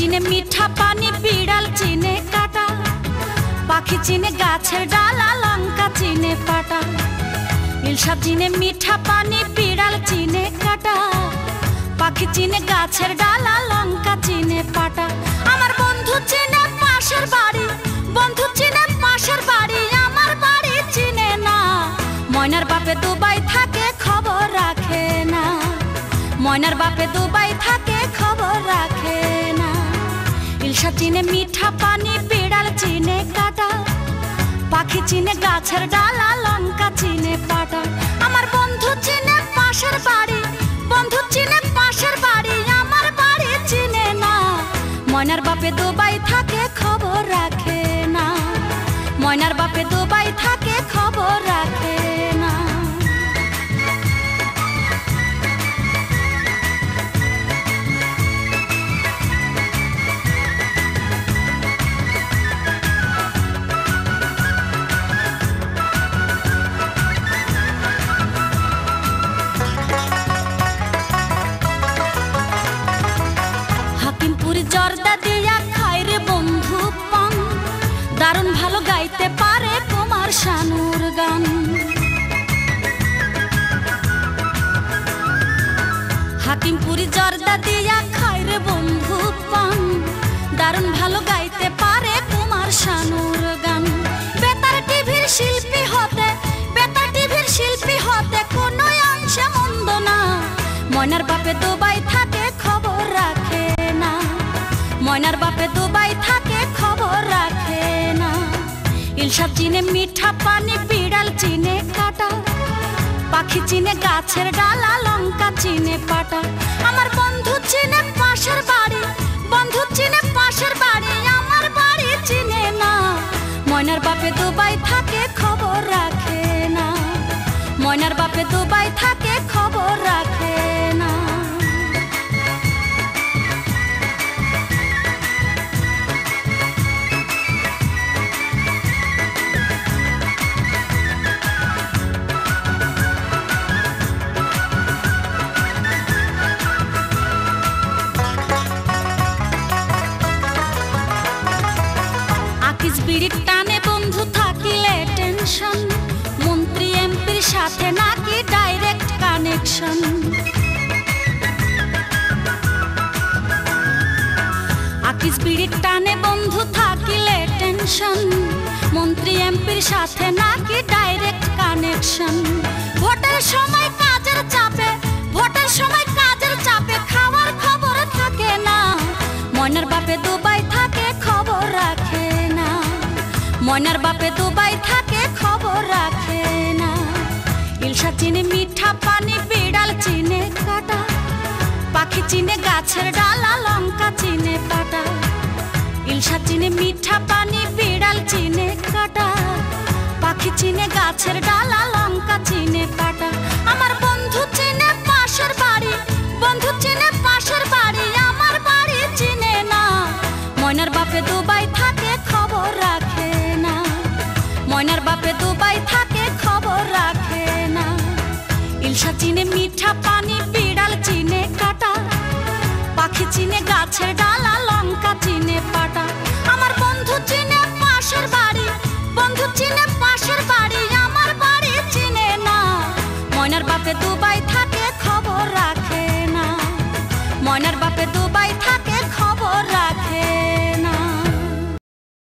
চিনে মিঠা পানি, বিড়াল চিনে কাটা, পাখি চিনে গাছের ডালা, লঙ্কা চিনে পাটা। ইলশা চিনে মিঠা পানি, বিড়াল চিনে কাটা, পাখি চিনে গাছের ডালা, লঙ্কা চিনে পাটা। আমার বন্ধু চিনে পাশের বাড়ি, বন্ধু চিনে পাশের বাড়ি, আমার বাড়ি চিনে না। ময়নার বাপে দুবাই থাকে, খবর রাখে না। ময়নার বাপে দুবাই থাকে, খবর রাখে না। ইলশা চিনে মিঠা পানি, বিড়াল চিনে কাটা, পাখি চিনে গাছের ডালা, লঙ্কা চিনে পাটা। আমার বন্ধু চিনে পাশের বাড়ি, বন্ধু চিনে পাশের বাড়ি, আমার বাড়ি চিনে না। ময়নার বাপে দুবাই থাকে, খবর রাখে না। ময়নার বাপে দুবাই থাকে, খবর রাখে না। হাকিমপুরি জর্দা দিয়া খায় রে বন্ধু পান, দারুণ ভালো গাইতে পারে কুমার শানুর গান। হাকিমপুরি জর্দা দিয়া খায় রে বন্ধু পান, দারুণ ভালো গাইতে পারে কুমার শানুর গান। বেতার টিভির শিল্পী হতে, বেতার টিভির শিল্পী হতে কোনো অংশে মন্দ না। ময়নার বাপে দুবাই থাকে, খবর রাখে না। ময়নার বাপে দুবাই থাকে, খবর রাখে না। ইলশা চিনে মিঠা পানি, বিড়াল চিনে কাটা, পাখি চিনে গাছের ডালা, লঙ্কা চিনে পাটা। আমার বন্ধু চিনে পাশের বাড়ি, বন্ধু চিনে পাশের বাড়ি, আমার বাড়ি চিনে না। ময়নার বাপে দুবাই থাকে, খবর রাখে না। ময়নার বাপে দুবাই থাকে, খবর রাখে না। আকিস বিড়ির টানে বন্ধু থাকিলে টেনশন, মন্ত্রী এমপির সাথে নাকি ডাইরেক্ট কানেকশন। আকিস বিড়ির টানে বন্ধু থাকিলে টেনশন, মন্ত্রী এমপির সাথে নাকি ডাইরেক্ট কানেকশন। ভোটের সময় কাজের চাপে, ভোটের সময় কাজের চাপে, খাওয়ার খবর থাকে না। ময়নার বাপে দুবাই থাকে, খবর রাখে না। ময়নার বাপে দুবাই থাকে, খবর রাখে না। ইলশা চিনে মিঠা পানি, বিড়াল চিনে কাটা, পাখি চিনে গাছের ডালা, লঙ্কা চিনে পাটা। ইলশা চিনে মিঠা পানি, বিড়াল চিনে কাটা, পাখি চিনে গাছের ডালা, লঙ্কা চিনে পাটা। আমার বন্ধু চিনে পাশের বাড়ি, বন্ধু চিনে পাশের বাড়ি, আমার বাড়ি চিনে না। ময়নার বাপে দুবাই থাকে, খবর রাখে না। ময়নার বাপে দুবাই থাকে, খবর রাখে না। ইলশা চিনে মিঠা পানি, বিড়াল চিনে কাটা, পাখি চিনে গাছের ডালা, লঙ্কা চিনে পাটা। আমার বন্ধু চিনে পাশের বাড়ি, বন্ধু চিনে পাশের